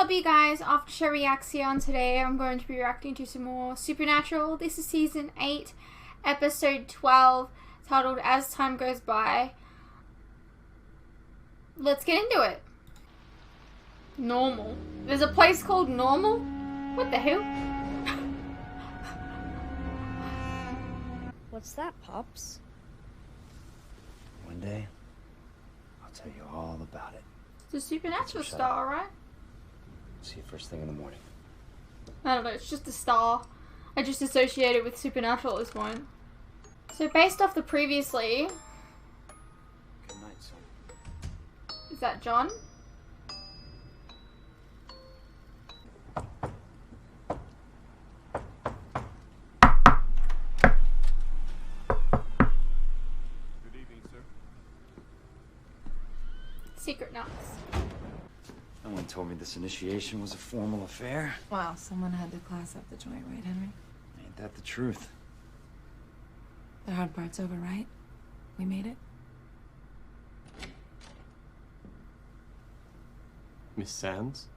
up, you guys? After Reaction. Today I'm going to be reacting to some more Supernatural. This is season 8, episode 12, titled As Time Goes By. Let's get into it. Normal. There's a place called Normal? What the hell? What's that, Pops? One day, I'll tell you all about it. It's a Supernatural star, right? See you first thing in the morning. I don't know, it's just a star. I just associate it with Supernatural at this point. So based off the previously... Good night, son. Is that John? Good evening, sir. Secret knocks. No one told me this initiation was a formal affair. Wow, someone had to class up the joint, right, Henry? Ain't that the truth? The hard part's over, right? We made it? Miss Sands?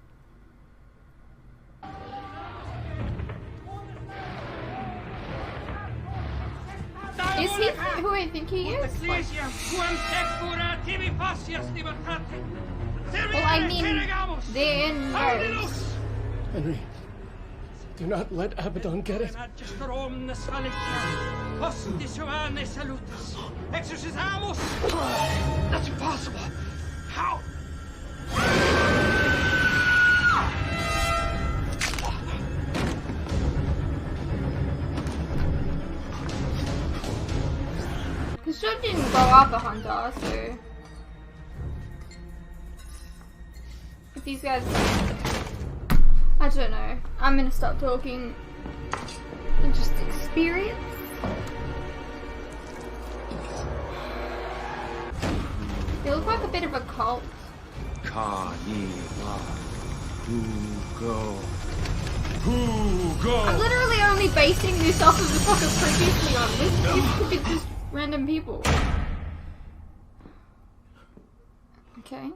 Is he who I think he is? Well, I mean, they're nerds. Henry, do not let Abaddon get it. That's impossible. How? The show didn't grow up a hunter, so... If these guys... I don't know. I'm gonna stop talking and just experience. They look like a bit of a cult. I'm literally only basing this off of the fucking previously on this. These could be just random people. Okay.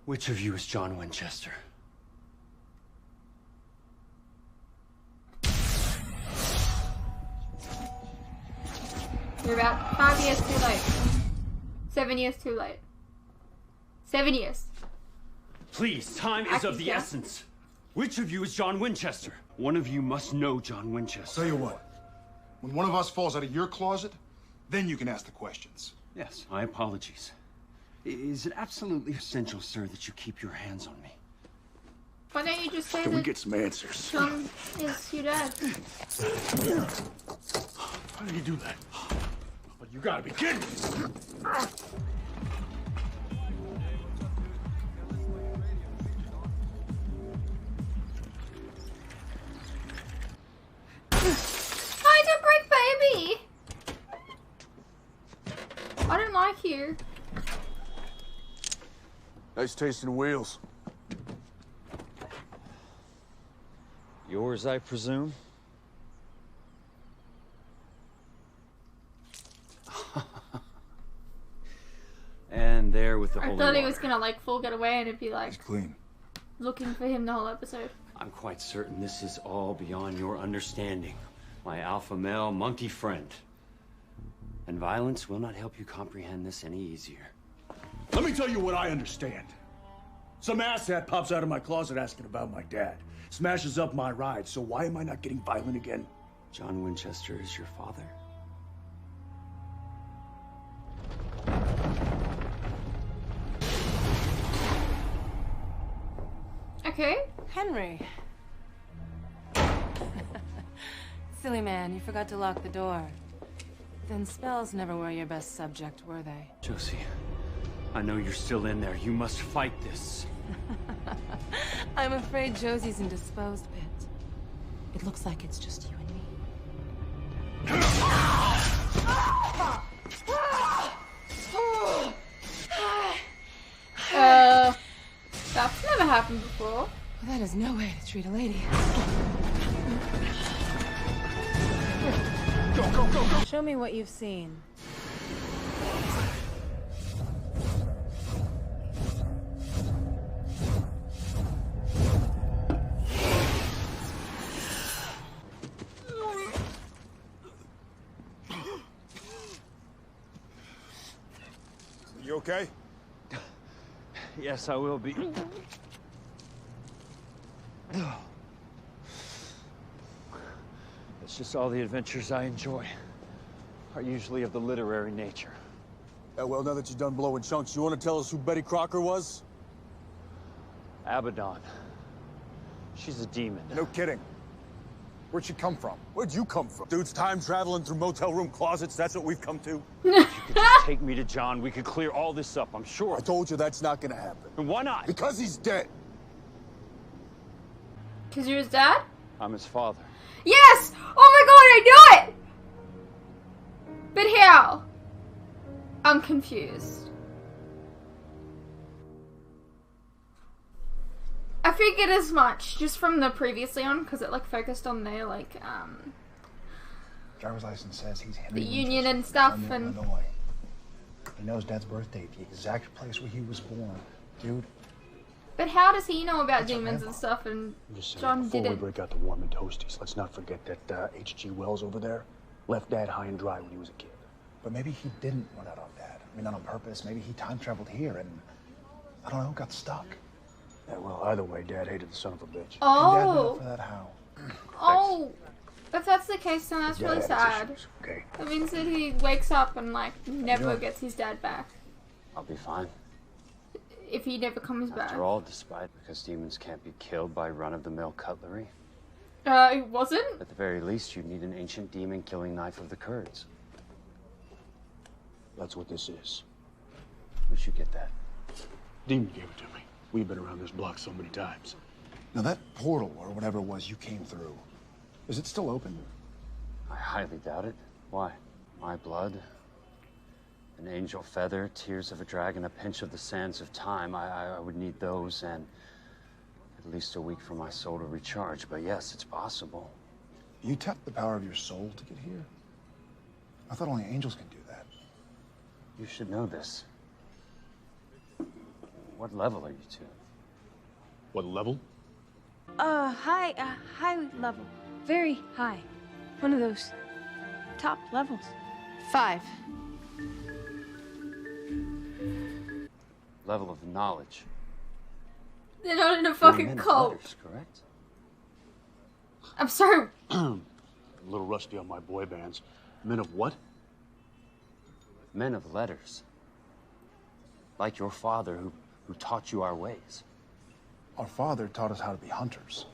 Which of you is John Winchester? You're about 5 years too late. 7 years too late. 7 years. Please, time is of the essence. Which of you is John Winchester? One of you must know John Winchester. Tell you what, when one of us falls out of your closet, then you can ask the questions. Yes, my apologies. Is it absolutely essential, sir, that you keep your hands on me? Why don't you just say Can we that get some answers? John is your dad? How did you do that? But you gotta be kidding me! Hide a brick, baby! I don't like you. Nice tasting wheels. Yours, I presume? And there with the I holy thought he water. was gonna like full get away and it'd be like It's clean. looking for him the whole episode. I'm quite certain this is all beyond your understanding, my alpha male monkey friend. And violence will not help you comprehend this any easier. Let me tell you what I understand. Some asshat pops out of my closet asking about my dad. Smashes up my ride, so why am I not getting violent again? John Winchester is your father. Okay. Henry. Silly man, you forgot to lock the door. Then spells never were your best subject, were they? Josie, I know you're still in there. You must fight this. I'm afraid Josie's in disposed pit. It looks like it's just you and me. That's never happened before. Well, that is no way to treat a lady. Go, go, go, go! Show me what you've seen. You okay? Yes, I will be. It's just all the adventures I enjoy are usually of the literary nature. Yeah, well, now that you're done blowing chunks, you want to tell us who Betty Crocker was? Abaddon. She's a demon. No kidding. Where'd she come from? Where'd you come from? Dudes time traveling through motel room closets, that's what we've come to? If you could just take me to John, we could clear all this up, I'm sure. I told you that's not gonna happen. And why not? Because he's dead. Because you're his dad? I'm his father. Yes! Oh my god, I knew it! But how? I'm confused. I figured as much just from the previously on, because it like focused on their like Driver's license says he's the union and stuff, and Illinois. He knows Dad's birthday, the exact place where he was born, dude. but how does he know about demons and stuff and I'm just saying, John before we didn't? break out the warm and toasties, let's not forget that H.G. Wells over there left Dad high and dry when he was a kid. But maybe he didn't run out on Dad. I mean, not on purpose. Maybe he time traveled here and, I don't know, got stuck. Yeah, well, either way, Dad hated the son of a bitch. And Dad made Oh, up for that how? oh, if that's the case, then that's Dad really had his sad. issues, okay? That means that he wakes up and like never Yeah. gets his dad back. I'll be fine. If he never comes back. After all, despite because demons can't be killed by run-of-the-mill cutlery. It wasn't? At the very least, you'd need an ancient demon killing knife of the Kurds. That's what this is. Where'd you get that? Demon gave it to me. We've been around this block so many times. Now that portal, or whatever it was you came through, is it still open? I highly doubt it. Why? My blood, an angel feather, tears of a dragon, a pinch of the sands of time. I would need those and at least a week for my soul to recharge. But yes, it's possible. You tapped the power of your soul to get here? I thought only angels can do that. You should know this. What level are you to? What level? High level. Very high. One of those top levels. 5. Level of knowledge. They're not in a You're fucking men of cult. letters, correct? I'm sorry. A little rusty on my boy bands. Men of what? Men of letters. Like your father who taught you our ways. Our father taught us how to be hunters.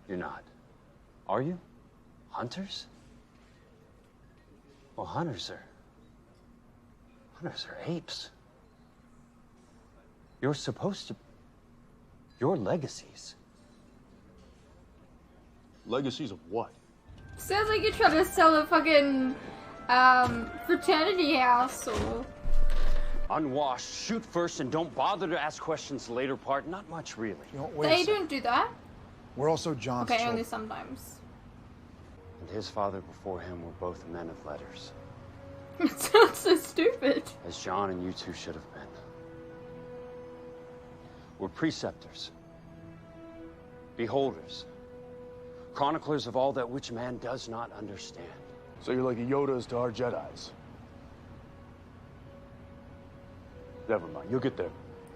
You're not. Are you? Hunters? Well, hunters are apes. You're supposed to... Your legacies. Legacies of what? Sounds like you're trying to sell a fucking fraternity house or... Unwashed, shoot first and don't bother to ask questions later part. Not much, really. You know, wait a They second. don't do that. We're also John's Okay, children. only sometimes. And his father before him were both men of letters. It sounds so stupid. As John and you two should have been. We're preceptors. Beholders. Chroniclers of all that which man does not understand. So you're like a Yodas to our Jedis. Never mind, you'll get there.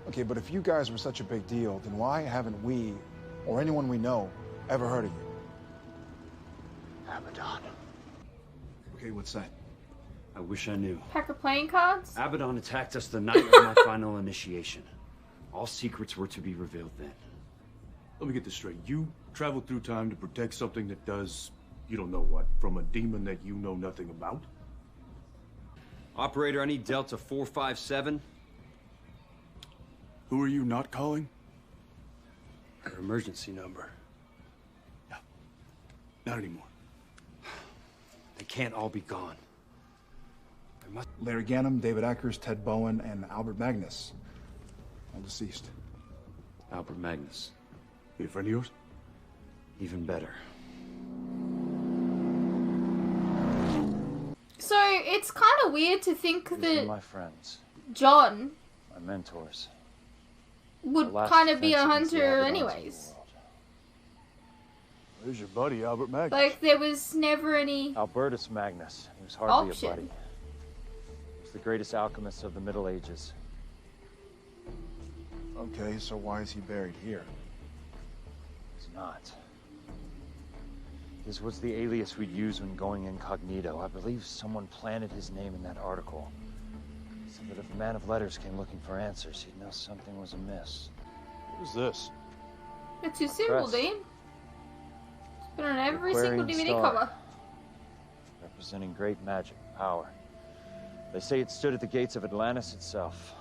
Okay, but if you guys were such a big deal, then why haven't we, or anyone we know, ever heard of you? Abaddon. Okay, what's that? I wish I knew. Pack of playing cards? Abaddon attacked us the night of my final initiation. All secrets were to be revealed then. Let me get this straight. You traveled through time to protect something that does, you don't know what, from a demon that you know nothing about? Operator, I need Delta 457. Who are you not calling? Your emergency number. No, not anymore. They can't all be gone. There must... Larry Gannum, David Ackers, Ted Bowen, and Albert Magnus. All deceased. Albert Magnus. He a friend of yours? Even better. So it's kind of weird to think These are that my friends, John my mentors. would The last kind of be a defense against the hunter Abaddons of the anyways. world. There's your buddy, Albert Magnus. Like there was never any Albertus Magnus. He was hardly a option. buddy. the greatest alchemist of the Middle Ages. Okay, so why is he buried here? He's not. This was the alias we'd use when going incognito. I believe someone planted his name in that article. So that if a man of letters came looking for answers, he'd know something was amiss. What is this? It's your symbol, Press. Dean. It's been on every single Aquarian DVD star. cover. Representing great magic, power. They say it stood at the gates of Atlantis itself.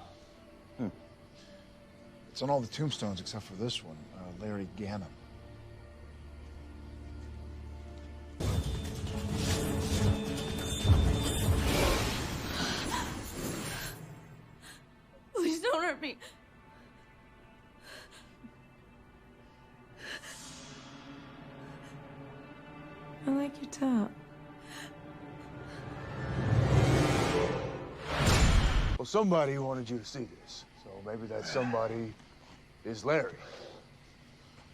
It's on all the tombstones except for this one, Larry Gannon. Please don't hurt me. I like your top. Well, somebody wanted you to see this, so maybe that somebody is Larry.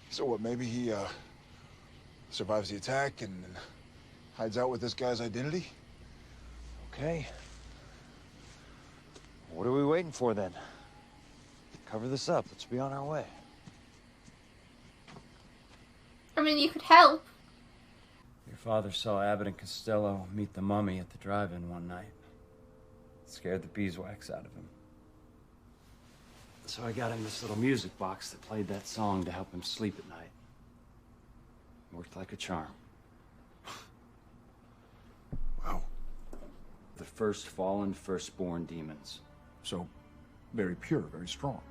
So what, maybe he, survives the attack and hides out with this guy's identity? Okay. What are we waiting for then? Cover this up. Let's be on our way. I mean, you could help. Your father saw Abbott and Costello meet the mummy at the drive-in one night. Scared the beeswax out of him. So I got him this little music box that played that song to help him sleep at night. Worked like a charm. Wow. The first fallen, firstborn demons. So, very pure, very strong.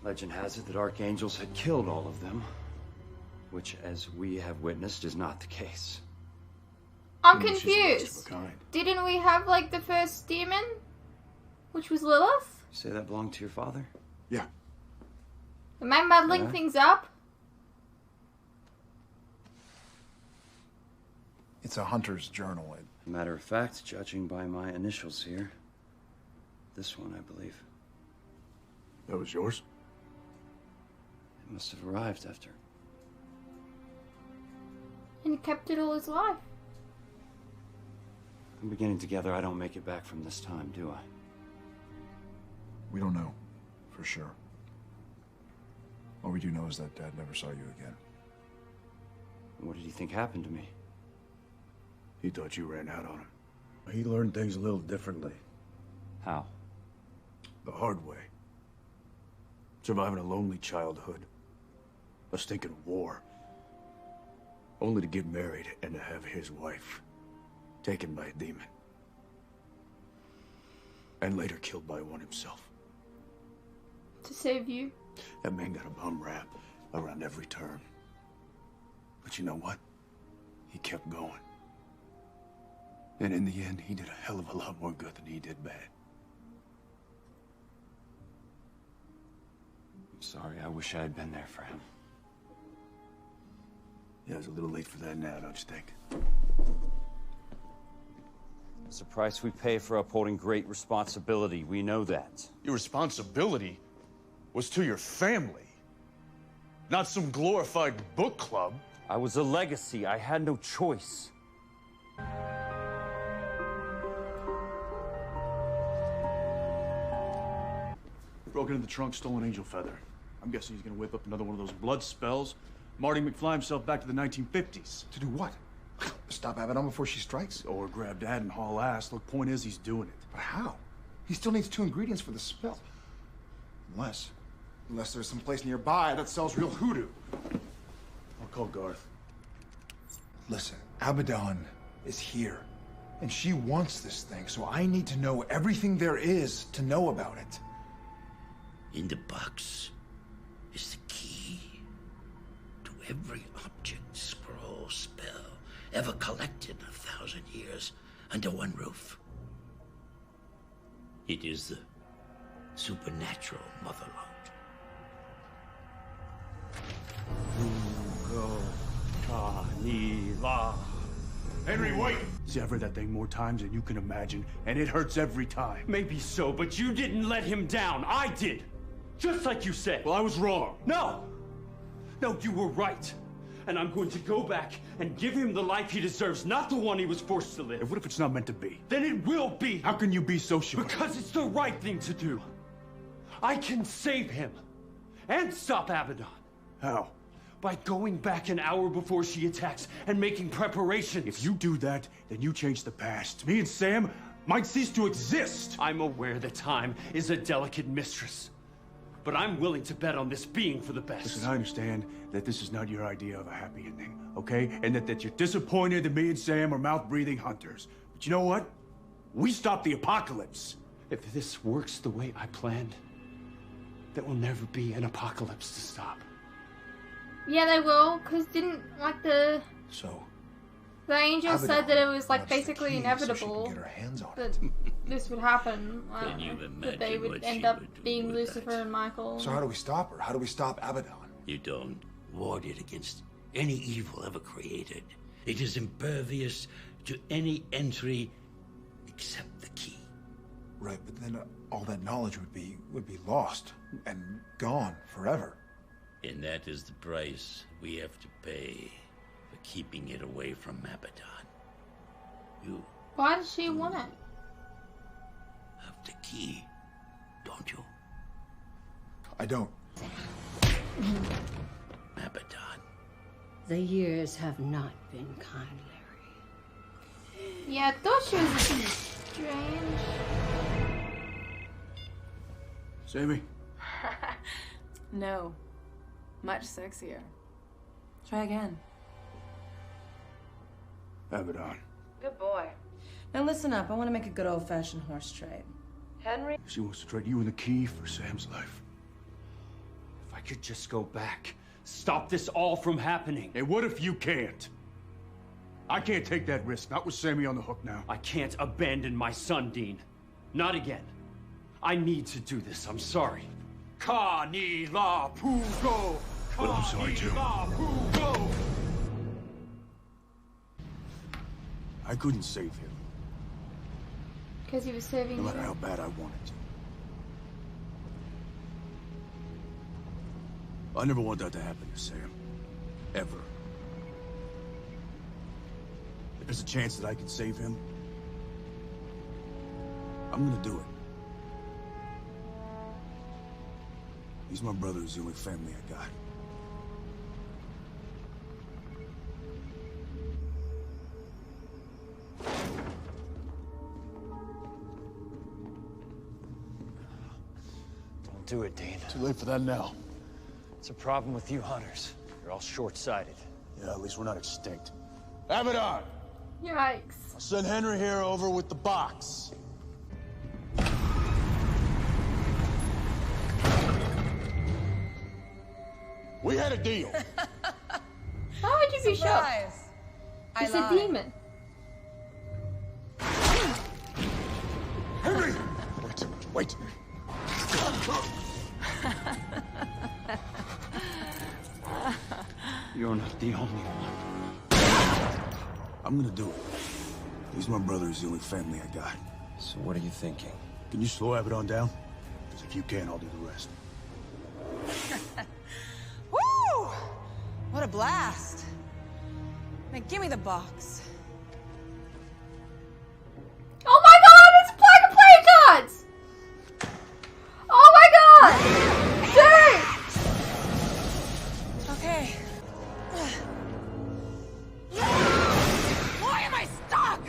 Legend has it that archangels had killed all of them, which, as we have witnessed, is not the case. I'm She's the best confused. of a kind. Didn't we have, like, the first demon? Which was Lilith? You say that belonged to your father? Yeah. Am I muddling Yeah. things up? It's a hunter's journal. Matter of fact, judging by my initials here, this one, I believe. That was yours? It must have arrived after. And he kept it all his life. I'm beginning to gather I don't make it back from this time, do I? We don't know, for sure. All we do know is that Dad never saw you again. What did you think happened to me? He thought you ran out on him. He learned things a little differently. How? The hard way. Surviving a lonely childhood. A stinking war. Only to get married and to have his wife taken by a demon. And later killed by one himself. To save you. That man got a bum rap around every turn. But you know what? He kept going. And in the end, he did a hell of a lot more good than he did bad. I'm sorry, I wish I had been there for him. Yeah, it's a little late for that now, don't you think? It's the price we pay for upholding great responsibility. We know that. Your responsibility was to your family, not some glorified book club. I was a legacy. I had no choice. Broke into the trunk, stolen angel feather. I'm guessing he's gonna whip up another one of those blood spells. Marty McFly himself back to the 1950s. To do what? Stop Abaddon before she strikes? Or grab Dad and haul ass. Look, point is, he's doing it. But how? He still needs 2 ingredients for the spell. Unless there's some place nearby that sells real hoodoo. I'll call Garth. Listen, Abaddon is here. And she wants this thing, so I need to know everything there is to know about it. In the box is the key to every object, scroll, spell ever collected in 1,000 years under one roof. It is the supernatural motherlode. Henry, wait! See, I've read that thing more times than you can imagine, and it hurts every time. Maybe so, but you didn't let him down. I did. Just like you said. Well, I was wrong. No! No, you were right. And I'm going to go back and give him the life he deserves, not the one he was forced to live. And what if it's not meant to be? Then it will be! How can you be so sure? Because it's the right thing to do. I can save him. And stop Abaddon. How? By going back an hour before she attacks and making preparations. If you do that, then you change the past. Me and Sam might cease to exist. I'm aware that time is a delicate mistress. But I'm willing to bet on this being for the best. Listen, I understand that this is not your idea of a happy ending, okay? And that you're disappointed that me and Sam are mouth-breathing hunters. But you know what? We stopped the apocalypse. If this works the way I planned, there will never be an apocalypse to stop. Yeah, they will, because didn't, like, the angel said that it was, like, basically inevitable that this would happen. Can you that they imagine would what end she up would do being with Lucifer that? and Michael. So how do we stop her? How do we stop Abaddon? You don't ward it against any evil ever created. It is impervious to any entry except the key. Right, but then all that knowledge would be lost and gone forever. And that is the price we have to pay for keeping it away from Abaddon. You Why does she want it? have the key, don't you? I don't. Abaddon. The years have not been kind, Larry. Yeah, I thought she was a bit strange. Sammy? No. Much sexier. Try again. Abaddon. Good boy. Now listen up. I want to make a good old-fashioned horse trade. Henry? She wants to trade you and the key for Sam's life. If I could just go back, stop this all from happening. And what if you can't? I can't take that risk, not with Sammy on the hook now. I can't abandon my son, Dean. Not again. I need to do this, I'm sorry. Ka ni la pugo. But I'm sorry too. I couldn't save him, Because he was serving no you. matter how bad I wanted to. I never want that to happen to Sam. Ever. If there's a chance that I can save him, I'm gonna do it. He's my brother. He's the only family I got. Don't do it, Dean. Too late for that now. It's a problem with you hunters. You're all short-sighted. Yeah, at least we're not extinct. Abaddon! Yikes. I'll send Henry here over with the box. We had a deal. How would you be shocked? I It's a demon. Henry! Wait. You're not the only one. I'm gonna do it. He's my brother. He's the only family I got. So what are you thinking? Can you slow Abaddon down? Because if you can, I'll do the rest. Woo! What a blast. Now give me the box. Oh my god, it's plug and play cards! Oh my god! Dude! Okay. Why am I stuck?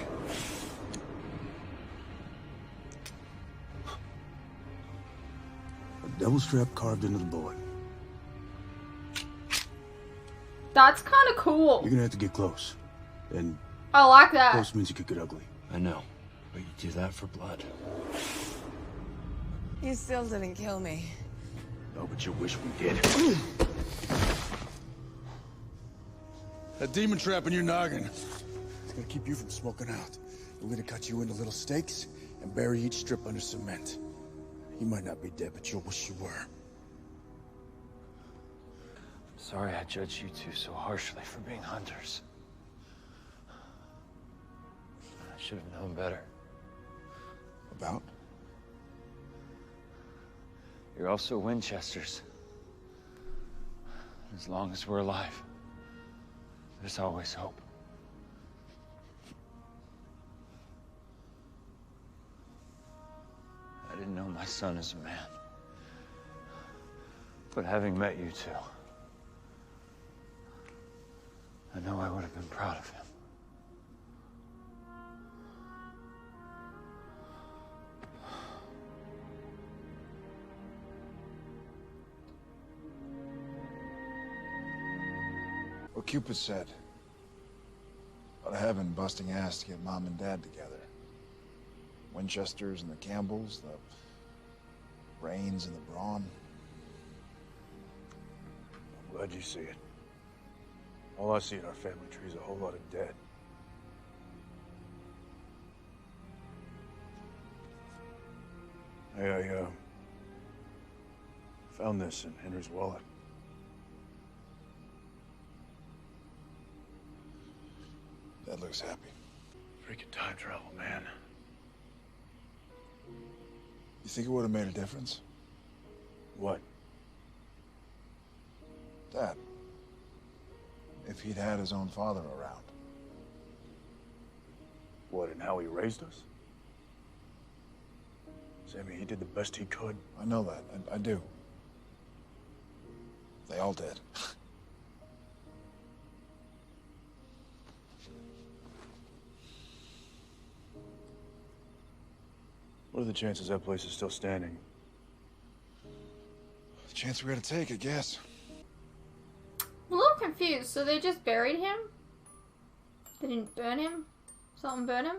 A devil's trap carved into the board. That's kind of cool. You're gonna have to get close. And I like that. close means it could get ugly. I know, but you do that for blood. You still didn't kill me. Oh, but you wish we did. That demon trap in your noggin. It's gonna keep you from smoking out. We're gonna cut you into little steaks and bury each strip under cement. You might not be dead, but you'll wish you were. Sorry I judged you two so harshly for being hunters. I should have known better. About? You're also Winchesters. As long as we're alive, There's always hope. I didn't know my son as a man. But having met you two, I know I would have been proud of him. What Cupid said about heaven busting ass to get mom and dad together. Winchesters and the Campbells, the Rains and the Braun. I'm glad you see it. All I see in our family tree is a whole lot of dead. Hey, I found this in Henry's wallet. Dad looks happy. Freaking time travel, man. You think it would have made a difference? What? Dad. If he'd had his own father around. What, and how he raised us? Sammy, he did the best he could. I know that. I do. They all did. What are the chances that place is still standing? The chance we gotta take, I guess. I'm a little confused. So they just buried him? They didn't burn him? Something burn him?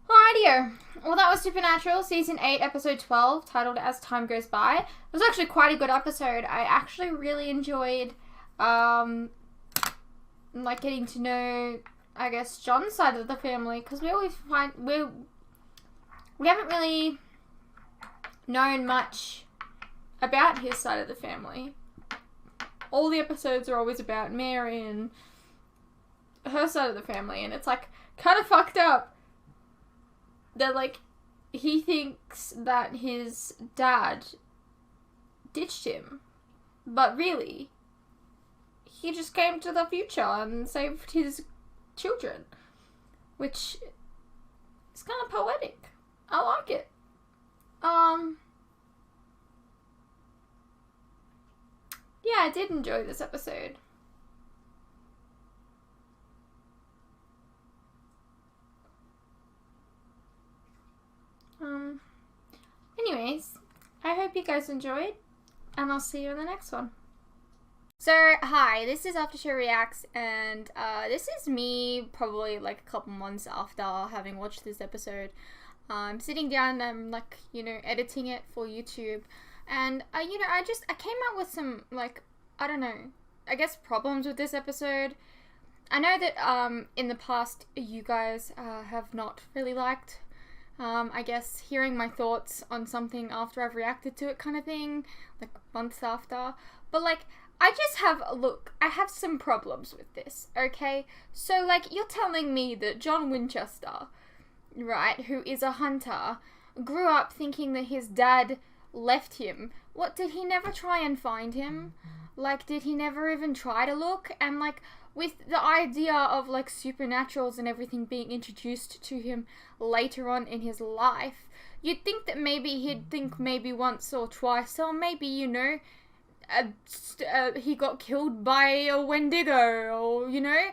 Alrighty-o. Well, that was Supernatural, Season 8, Episode 12, titled As Time Goes By. It was actually quite a good episode. I actually really enjoyed, like, getting to know, I guess, John's side of the family, because we always find, we haven't really known much about his side of the family. All the episodes are always about Mary and her side of the family, and it's, like, kind of fucked up that, like, he thinks that his dad ditched him, but really, he just came to the future and saved his children, which is kind of poetic. I like it. Yeah, I did enjoy this episode. Anyways, I hope you guys enjoyed, and I'll see you in the next one. So, hi, this is After Show Reacts, and this is me probably like a couple months after having watched this episode. I'm sitting down and I'm, like, you know, editing it for YouTube, and you know, I came out with some, like, I don't know, I guess problems with this episode. I know that in the past you guys have not really liked I guess hearing my thoughts on something after I've reacted to it kind of thing, like months after. But like, I just have, look, I have some problems with this, okay? So like, you're telling me that John Winchester, right, who is a hunter, grew up thinking that his dad left him. What, did he never try and find him? Like, did he never even try to look? And like, with the idea of like supernaturals and everything being introduced to him later on in his life, you'd think that maybe he'd think maybe once or twice, or maybe, you know, he got killed by a Wendigo, or, you know,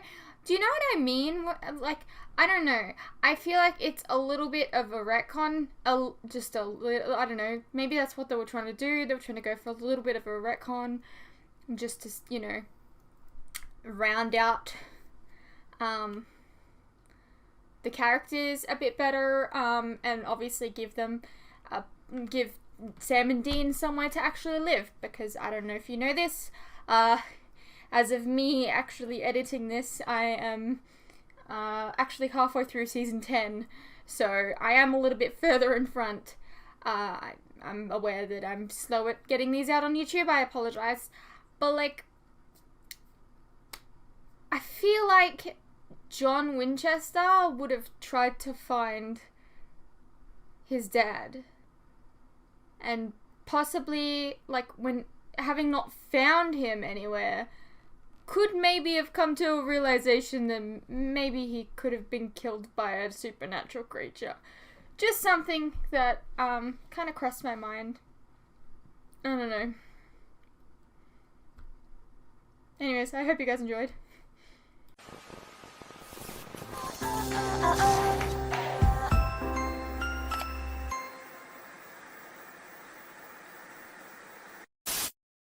do you know what I mean? Like, I don't know. I feel like it's a little bit of a retcon, just a little, I don't know, maybe that's what they were trying to do. They were trying to go for a little bit of a retcon, just to, you know, round out the characters a bit better, and obviously give them give Sam and Dean somewhere to actually live, because I don't know if you know this, as of me actually editing this, I am actually halfway through season 10, so I am a little bit further in front. I'm aware that I'm slow at getting these out on YouTube, I apologize, but like, I feel like John Winchester would have tried to find his dad, and possibly, like, when having not found him anywhere, could maybe have come to a realization that maybe he could have been killed by a supernatural creature. Just something that kind of crossed my mind. I don't know. Anyways, I hope you guys enjoyed.